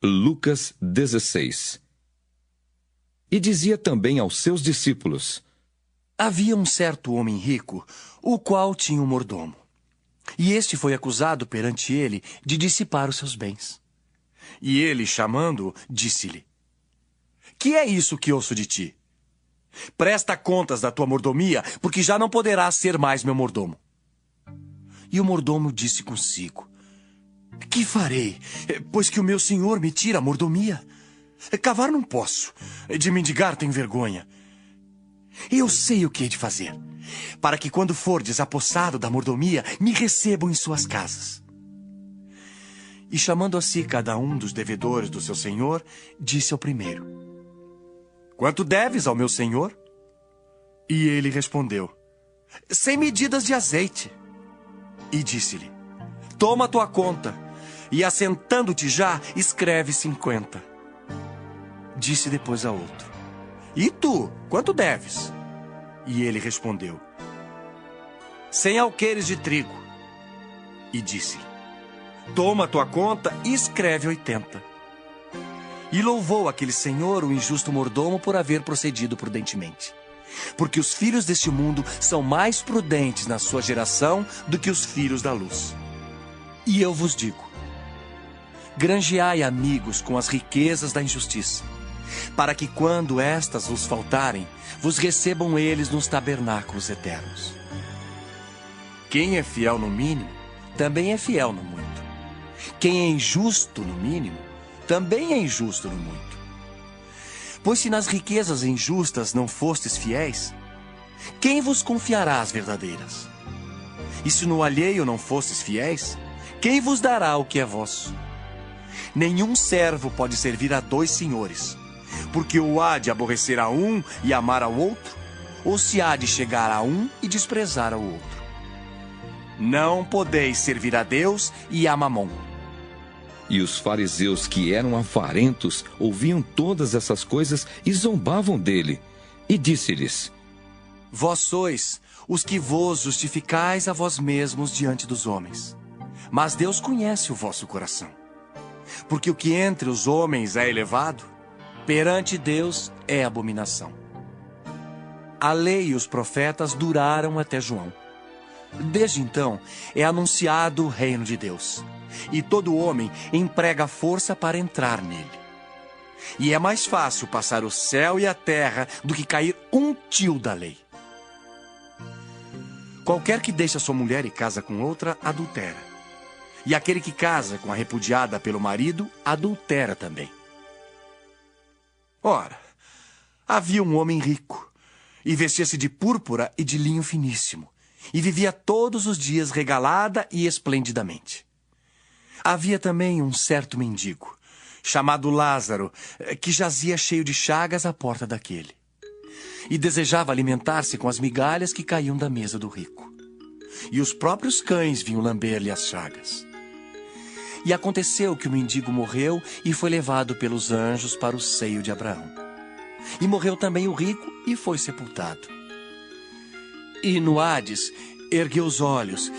Lucas 16. E dizia também aos seus discípulos: Havia um certo homem rico, o qual tinha um mordomo. E este foi acusado perante ele de dissipar os seus bens. E ele, chamando-o, disse-lhe: Que é isso que ouço de ti? Presta contas da tua mordomia, porque já não poderás ser mais meu mordomo. E o mordomo disse consigo: Que farei, pois que o meu senhor me tira a mordomia? Cavar não posso, de mendigar tenho vergonha. Eu sei o que hei de fazer, para que quando fordes apossado da mordomia, me recebam em suas casas. E chamando a si cada um dos devedores do seu senhor, disse ao primeiro: Quanto deves ao meu senhor? E ele respondeu: 100 medidas de azeite. E disse-lhe: Toma tua conta, e assentando-te já, escreve 50. Disse depois a outro: E tu, quanto deves? E ele respondeu: 100 alqueires de trigo. E disse-lhe: Toma tua conta e escreve 80. E louvou aquele senhor, o injusto mordomo, por haver procedido prudentemente. Porque os filhos deste mundo são mais prudentes na sua geração do que os filhos da luz. E eu vos digo: granjeai amigos com as riquezas da injustiça, para que quando estas vos faltarem, vos recebam eles nos tabernáculos eternos. Quem é fiel no mínimo, também é fiel no muito. Quem é injusto no mínimo, também é injusto no muito. Pois se nas riquezas injustas não fostes fiéis, quem vos confiará as verdadeiras? E se no alheio não fostes fiéis, quem vos dará o que é vosso? Nenhum servo pode servir a 2 senhores, porque ou há de aborrecer a um e amar ao outro, ou se há de chegar a um e desprezar ao outro. Não podeis servir a Deus e a Mamom. E os fariseus, que eram avarentos, ouviam todas essas coisas e zombavam dele. E disse-lhes: Vós sois os que vos justificais a vós mesmos diante dos homens. Mas Deus conhece o vosso coração. Porque o que entre os homens é elevado, perante Deus é abominação. A lei e os profetas duraram até João. Desde então é anunciado o reino de Deus, e todo homem emprega força para entrar nele. E é mais fácil passar o céu e a terra do que cair um tio da lei. Qualquer que deixa sua mulher e casa com outra, adultera. E aquele que casa com a repudiada pelo marido, adultera também. Ora, havia um homem rico, e vestia-se de púrpura e de linho finíssimo, e vivia todos os dias regalada e esplendidamente. Havia também um certo mendigo, chamado Lázaro, que jazia cheio de chagas à porta daquele, e desejava alimentar-se com as migalhas que caíam da mesa do rico. E os próprios cães vinham lamber-lhe as chagas. E aconteceu que o mendigo morreu e foi levado pelos anjos para o seio de Abraão. E morreu também o rico e foi sepultado. E no Hades ergueu os olhos,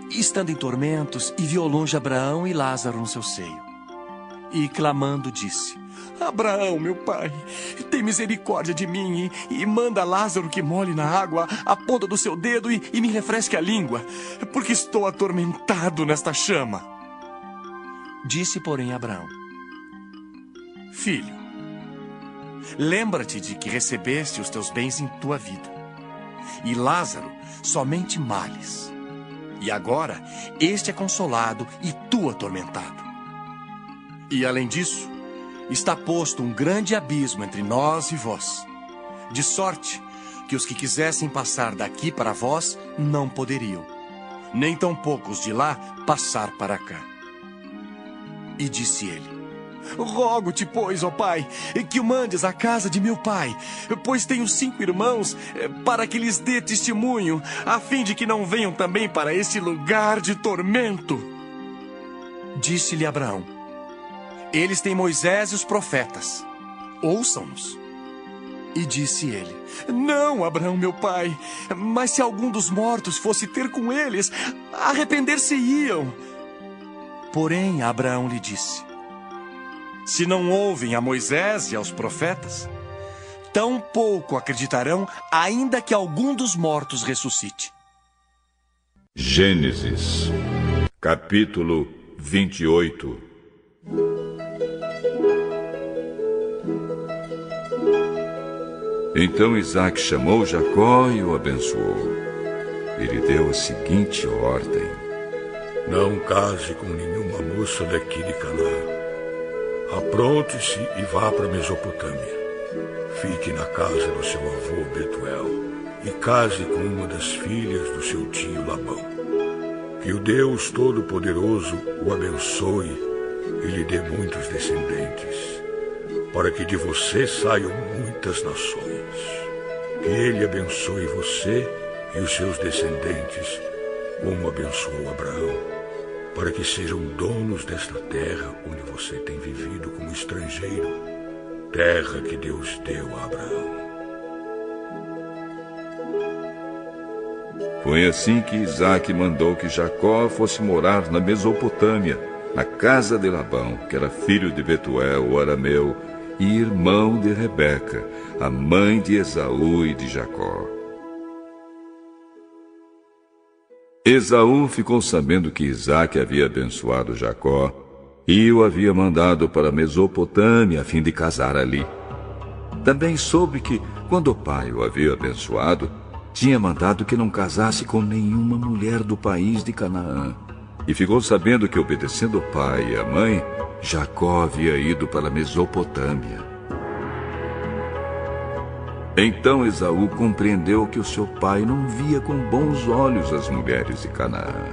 estando em tormentos, e viu ao longe Abraão e Lázaro no seu seio. E clamando disse: Abraão, meu pai, tem misericórdia de mim e manda Lázaro que molhe na água a ponta do seu dedo e me refresque a língua, porque estou atormentado nesta chama. Disse, porém, Abraão: Filho, lembra-te de que recebeste os teus bens em tua vida, e Lázaro somente males. E agora este é consolado e tu atormentado. E além disso, está posto um grande abismo entre nós e vós, de sorte que os que quisessem passar daqui para vós não poderiam, nem tampouco os de lá passar para cá. E disse ele: Rogo-te, pois, ó pai, que o mandes à casa de meu pai, pois tenho 5 irmãos, para que lhes dê testemunho, a fim de que não venham também para este lugar de tormento. Disse-lhe Abraão: Eles têm Moisés e os profetas, ouçam-nos. E disse ele: Não, Abraão, meu pai, mas se algum dos mortos fosse ter com eles, arrepender-se-iam. Porém, Abraão lhe disse: Se não ouvem a Moisés e aos profetas, tão pouco acreditarão, ainda que algum dos mortos ressuscite. Gênesis, capítulo 28. Então Isaque chamou Jacó e o abençoou. Ele deu a seguinte ordem: não case com nenhuma moça daqui de Canaã. Apronte-se e vá para a Mesopotâmia. Fique na casa do seu avô Betuel e case com uma das filhas do seu tio Labão. Que o Deus Todo-Poderoso o abençoe e lhe dê muitos descendentes, para que de você saiam muitas nações. Que ele abençoe você e os seus descendentes, como abençoou Abraão, para que sejam donos desta terra onde você tem vivido como estrangeiro, terra que Deus deu a Abraão. Foi assim que Isaque mandou que Jacó fosse morar na Mesopotâmia, na casa de Labão, que era filho de Betuel, o arameu, e irmão de Rebeca, a mãe de Esaú e de Jacó. Esaú ficou sabendo que Isaque havia abençoado Jacó e o havia mandado para a Mesopotâmia a fim de casar ali. Também soube que, quando o pai o havia abençoado, tinha mandado que não casasse com nenhuma mulher do país de Canaã. E ficou sabendo que, obedecendo o pai e a mãe, Jacó havia ido para a Mesopotâmia. Então Esaú compreendeu que o seu pai não via com bons olhos as mulheres de Canaã.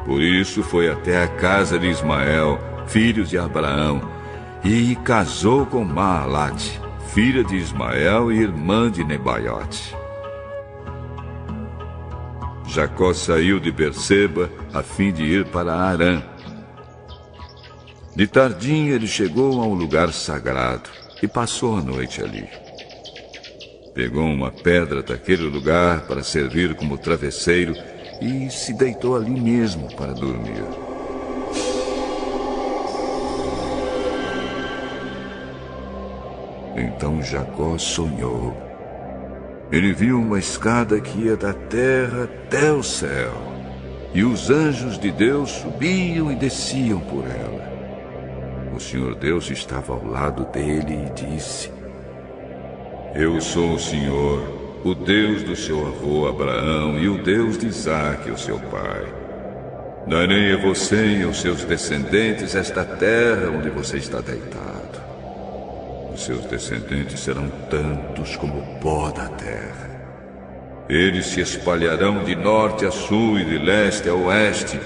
Por isso foi até a casa de Ismael, filho de Abraão, e casou com Maalate, filha de Ismael e irmã de Nebaiote. Jacó saiu de Berseba a fim de ir para Harã. De tardinha ele chegou a um lugar sagrado e passou a noite ali. Pegou uma pedra daquele lugar para servir como travesseiro e se deitou ali mesmo para dormir. Então Jacó sonhou. Ele viu uma escada que ia da terra até o céu, e os anjos de Deus subiam e desciam por ela. O Senhor Deus estava ao lado dele e disse: eu sou o Senhor, o Deus do seu avô Abraão e o Deus de Isaque, o seu pai. Darei a você e aos seus descendentes esta terra onde você está deitado. Os seus descendentes serão tantos como o pó da terra. Eles se espalharão de norte a sul e de leste a oeste,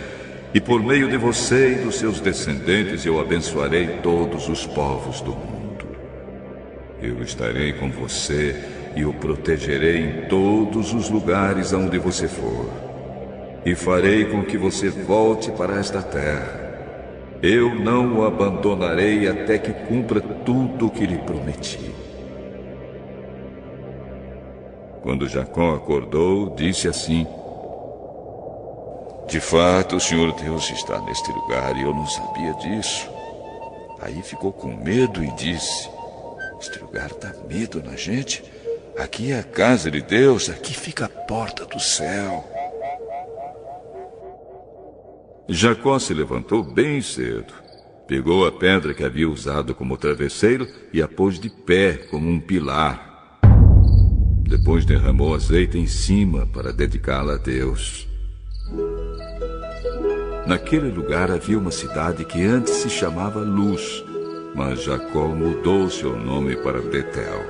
e por meio de você e dos seus descendentes eu abençoarei todos os povos do mundo. Eu estarei com você e o protegerei em todos os lugares aonde você for. E farei com que você volte para esta terra. Eu não o abandonarei até que cumpra tudo o que lhe prometi. Quando Jacó acordou, disse assim: de fato, o Senhor Deus está neste lugar e eu não sabia disso. Aí ficou com medo e disse: este lugar dá medo na gente. Aqui é a casa de Deus, aqui fica a porta do céu. Jacó se levantou bem cedo, pegou a pedra que havia usado como travesseiro e a pôs de pé como um pilar. Depois derramou azeite em cima para dedicá-la a Deus. Naquele lugar havia uma cidade que antes se chamava Luz, mas Jacó mudou seu nome para Betel.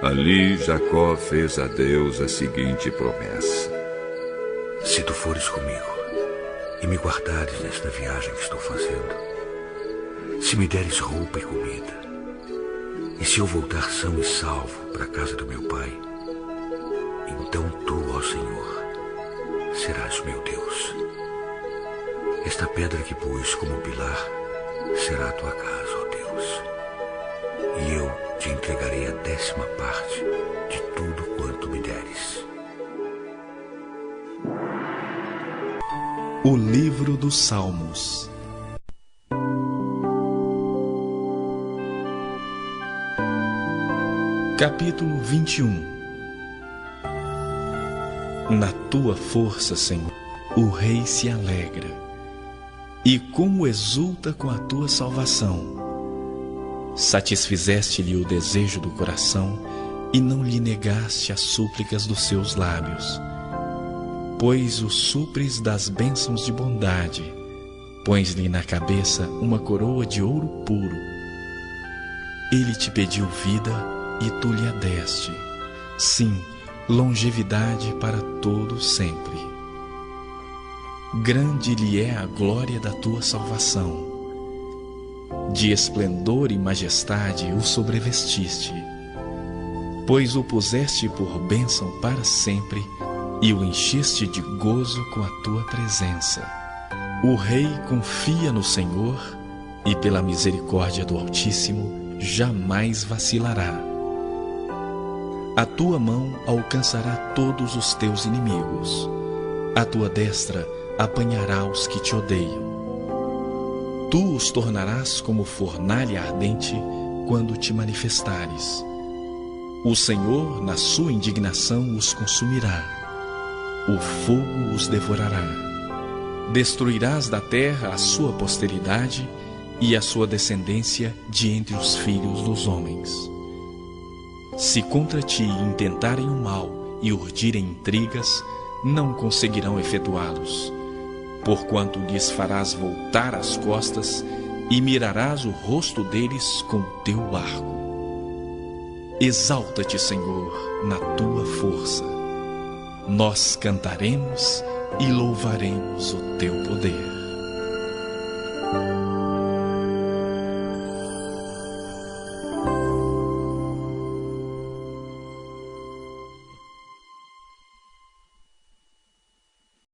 Ali Jacó fez a Deus a seguinte promessa: se tu fores comigo e me guardares nesta viagem que estou fazendo, se me deres roupa e comida, e se eu voltar são e salvo para a casa do meu pai, então tu, ó Senhor, serás meu Deus. Esta pedra que pus como pilar será a tua casa, ó Deus. E eu te entregarei a 10ª parte de tudo quanto me deres. O livro dos Salmos. Capítulo 21. Na tua força, Senhor, o rei se alegra, e como exulta com a tua salvação. Satisfizeste-lhe o desejo do coração, e não lhe negaste as súplicas dos seus lábios. Pois o supres das bênçãos de bondade, pões-lhe na cabeça uma coroa de ouro puro. Ele te pediu vida, e tu lhe a deste, sim, longevidade para todo sempre. Grande lhe é a glória da tua salvação. De esplendor e majestade o sobrevestiste, pois o puseste por bênção para sempre e o encheste de gozo com a tua presença. O rei confia no Senhor e pela misericórdia do Altíssimo jamais vacilará. A tua mão alcançará todos os teus inimigos. A tua destra apanhará os que te odeiam. Tu os tornarás como fornalha ardente quando te manifestares. O Senhor, na sua indignação, os consumirá. O fogo os devorará. Destruirás da terra a sua posteridade e a sua descendência de entre os filhos dos homens. Se contra ti intentarem o mal e urdirem intrigas, não conseguirão efetuá-los, porquanto lhes farás voltar as costas e mirarás o rosto deles com o teu arco. Exalta-te, Senhor, na tua força. Nós cantaremos e louvaremos o teu poder.